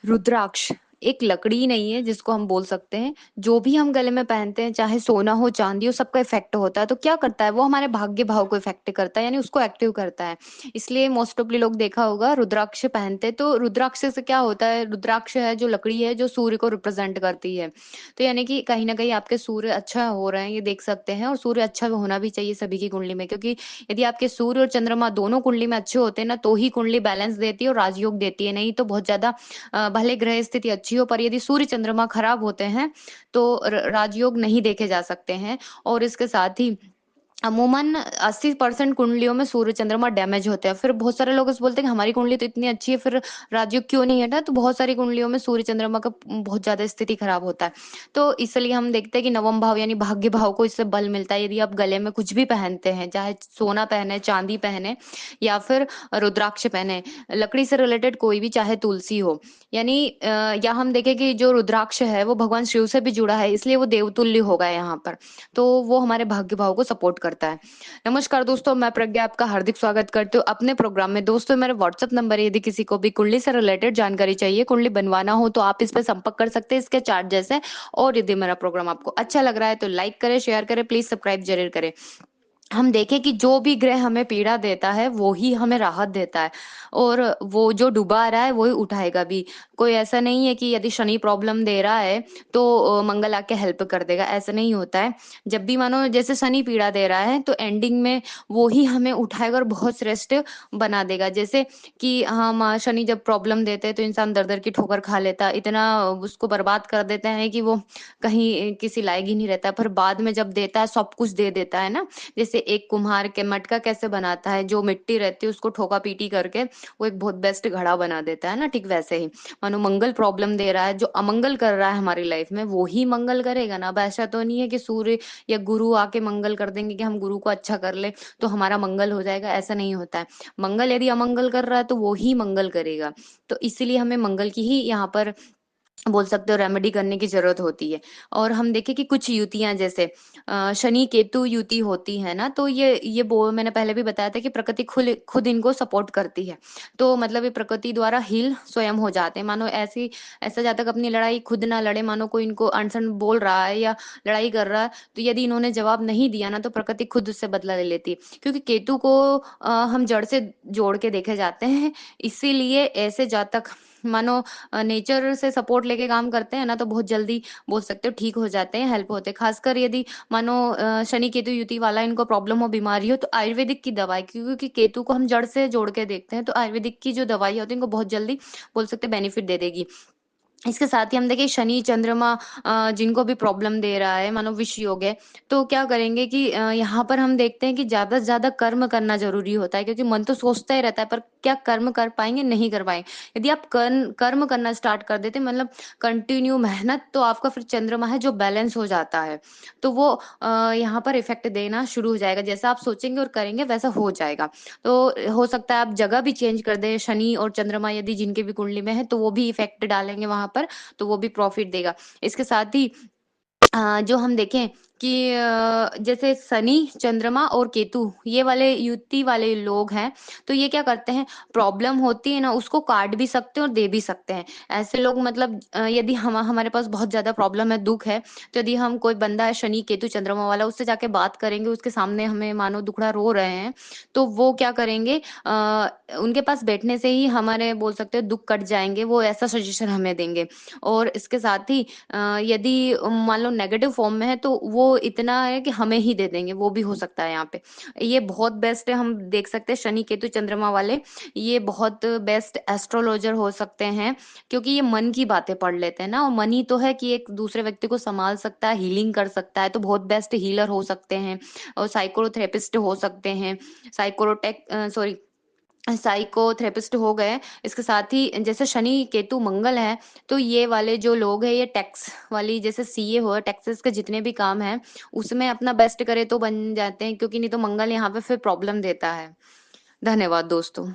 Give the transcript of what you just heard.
रुद्राक्ष एक लकड़ी नहीं है जिसको हम बोल सकते हैं। जो भी हम गले में पहनते हैं, चाहे सोना हो चांदी हो, सबका इफेक्ट होता है। तो क्या करता है वो, हमारे भाग्य भाव को इफेक्ट करता है, यानी उसको एक्टिव करता है। इसलिए मोस्ट ऑफली लोग देखा होगा रुद्राक्ष पहनते। तो रुद्राक्ष से क्या होता है, रुद्राक्ष है जो लकड़ी है जो सूर्य को रिप्रेजेंट करती है। तो यानी कि कहीं ना कहीं आपके सूर्य अच्छा हो रहे हैं, ये देख सकते हैं। और सूर्य अच्छा होना भी चाहिए सभी की कुंडली में, क्योंकि यदि आपके सूर्य और चंद्रमा दोनों कुंडली में अच्छे होते हैं ना, तो ही कुंडली बैलेंस देती है और राजयोग देती है। नहीं तो बहुत ज्यादा भले ग्रह स्थिति अच्छी हो, पर यदि सूर्य चंद्रमा खराब होते हैं तो राजयोग नहीं देखे जा सकते हैं। और इसके साथ ही अमूमन 80% कुंडलियों में सूर्य चंद्रमा डैमेज होते हैं। फिर बहुत सारे लोग इस बोलते हैं कि हमारी कुंडली तो इतनी अच्छी है, फिर राजयोग क्यों नहीं हटा। तो बहुत सारी कुंडलियों में सूर्य चंद्रमा का बहुत ज्यादा स्थिति खराब होता है। तो इसलिए हम देखते हैं कि नवम भाव यानी भाग्य भाव को इससे बल मिलता है। यदि आप गले में कुछ भी पहनते हैं, चाहे सोना पहने, चांदी पहने, या फिर रुद्राक्ष पहने, लकड़ी से रिलेटेड कोई भी, चाहे तुलसी हो, यानी या हम देखें कि जो रुद्राक्ष है वो भगवान शिव से भी जुड़ा है, इसलिए वो देवतुल्य होगा यहाँ पर। तो वो हमारे भाग्य भाव को सपोर्ट करता है। नमस्कार दोस्तों, मैं प्रज्ञा आपका हार्दिक स्वागत करती हूँ अपने प्रोग्राम में। दोस्तों, मेरा व्हाट्सअप नंबर है, यदि किसी को भी कुंडली से रिलेटेड जानकारी चाहिए, कुंडली बनवाना हो, तो आप इस पे संपर्क कर सकते हैं इसके चार्ट जैसे। और यदि मेरा प्रोग्राम आपको अच्छा लग रहा है तो लाइक करें, शेयर करें, प्लीज सब्सक्राइब जरूर करें। हम देखें कि जो भी ग्रह हमें पीड़ा देता है वो ही हमें राहत देता है, और वो जो डुबा रहा है वो ही उठाएगा भी। कोई ऐसा नहीं है कि यदि शनि प्रॉब्लम दे रहा है तो मंगल आके हेल्प कर देगा, ऐसा नहीं होता है। जब भी मानो जैसे शनि पीड़ा दे रहा है तो एंडिंग में वो ही हमें उठाएगा और बहुत श्रेष्ठ बना देगा। जैसे कि हम शनि जब प्रॉब्लम देते हैं तो इंसान दर दर की ठोकर खा लेता है, इतना उसको बर्बाद कर देते हैं कि वो कहीं किसी लायक ही नहीं रहता। पर बाद में जब देता है सब कुछ दे देता है ना। जैसे एक कुम्हार के मटका कैसे बनाता है, जो मिट्टी रहती है उसको ठोका पीटी करके वो एक बहुत बेस्ट घड़ा बना देता है ना, ठीक वैसे ही मानो मंगल प्रॉब्लम दे रहा है, जो अमंगल कर रहा है हमारी लाइफ में वो ही मंगल करेगा ना। अब ऐसा तो नहीं है कि सूर्य या गुरु आके मंगल कर देंगे कि हम गुरु को अच्छा कर ले तो हमारा मंगल हो जाएगा, ऐसा नहीं होता है। मंगल यदि अमंगल कर रहा है तो वो ही मंगल करेगा। तो इसीलिए हमें मंगल की ही यहाँ पर बोल सकते हो रेमेडी करने की जरूरत होती है। और हम देखें कि कुछ युतियां जैसे शनि केतु युति होती है ना, तो ये वो मैंने पहले भी बताया था कि प्रकृति खुद खुद इनको सपोर्ट करती है। तो मतलब ये प्रकृति द्वारा हील स्वयं हो जाते हैं। मानो ऐसी ऐसा जब तक अपनी लड़ाई खुद ना लड़े, मानो कोई इनको अनशन बोल रहा है या लड़ाई कर रहा है, तो यदि इन्होंने जवाब नहीं दिया ना तो प्रकृति खुद उससे बदला ले लेती है। क्योंकि केतु को हम जड़ से जोड़ के देखे जाते हैं, इसीलिए ऐसे जातक मानो नेचर से सपोर्ट लेके काम करते हैं ना, तो बहुत जल्दी बोल सकते हो ठीक हो जाते हैं, हेल्प होते हैं। खासकर यदि मानो शनि केतु युति वाला इनको प्रॉब्लम हो, बीमारी हो, तो आयुर्वेदिक की दवाई, क्योंकि केतु को हम जड़ से जोड़ के देखते हैं, तो आयुर्वेदिक की जो दवाई होती है इनको बहुत जल्दी बोल सकते हैं बेनिफिट दे देगी। इसके साथ ही हम देखें शनि चंद्रमा जिनको भी प्रॉब्लम दे रहा है, मानो विष योग है, तो क्या करेंगे कि यहाँ पर हम देखते हैं कि ज्यादा से ज्यादा कर्म करना जरूरी होता है। क्योंकि मन तो सोचता ही रहता है, पर क्या कर्म कर पाएंगे, नहीं कर पाएंगे। यदि आप कर्म करना स्टार्ट कर देते, मतलब कंटिन्यू मेहनत, तो आपका फिर चंद्रमा है जो बैलेंस हो जाता है, तो वो यहाँ पर इफेक्ट देना शुरू हो जाएगा। जैसा आप सोचेंगे और करेंगे वैसा हो जाएगा। तो हो सकता है आप जगह भी चेंज कर दें, शनि और चंद्रमा यदि जिनके भी कुंडली में है तो वो भी इफेक्ट डालेंगे वहां पर, तो वो भी प्रॉफिट देगा। इसके साथ ही जो हम देखें कि जैसे शनि चंद्रमा और केतु ये वाले युति वाले लोग हैं, तो ये क्या करते हैं, प्रॉब्लम होती है ना उसको काट भी सकते हैं और दे भी सकते हैं। ऐसे लोग मतलब यदि हम हमारे पास बहुत ज्यादा प्रॉब्लम है, दुख है, तो यदि हम कोई बंदा है शनि केतु चंद्रमा वाला, उससे जाके बात करेंगे, उसके सामने हमें मानो दुखड़ा रो रहे हैं, तो वो क्या करेंगे, उनके पास बैठने से ही हमारे बोल सकते हैं दुख कट जाएंगे, वो ऐसा सजेशन हमें देंगे। और इसके साथ ही यदि मान लो नेगेटिव फॉर्म में है तो वो इतना है कि हमें ही दे देंगे, वो भी हो सकता है यहाँ पे। ये बहुत बेस्ट है, हम देख सकते हैं शनि केतु चंद्रमा वाले ये बहुत बेस्ट एस्ट्रोलॉजर हो सकते हैं। क्योंकि ये मन की बातें पढ़ लेते हैं ना, और मन ही तो है कि एक दूसरे व्यक्ति को संभाल सकता है, हीलिंग कर सकता है, तो बहुत बेस्ट हीलर हो सकते हैं। और साइकोथेरेपिस्ट हो सकते हैं, साइकोटेक सॉरी साइकोथेरेपिस्ट हो गए। इसके साथ ही जैसे शनि केतु मंगल है, तो ये वाले जो लोग हैं ये टैक्स वाली, जैसे सीए हो, टैक्सेस के जितने भी काम हैं उसमें अपना बेस्ट करे तो बन जाते हैं। क्योंकि नहीं तो मंगल यहाँ पे फिर प्रॉब्लम देता है। धन्यवाद दोस्तों।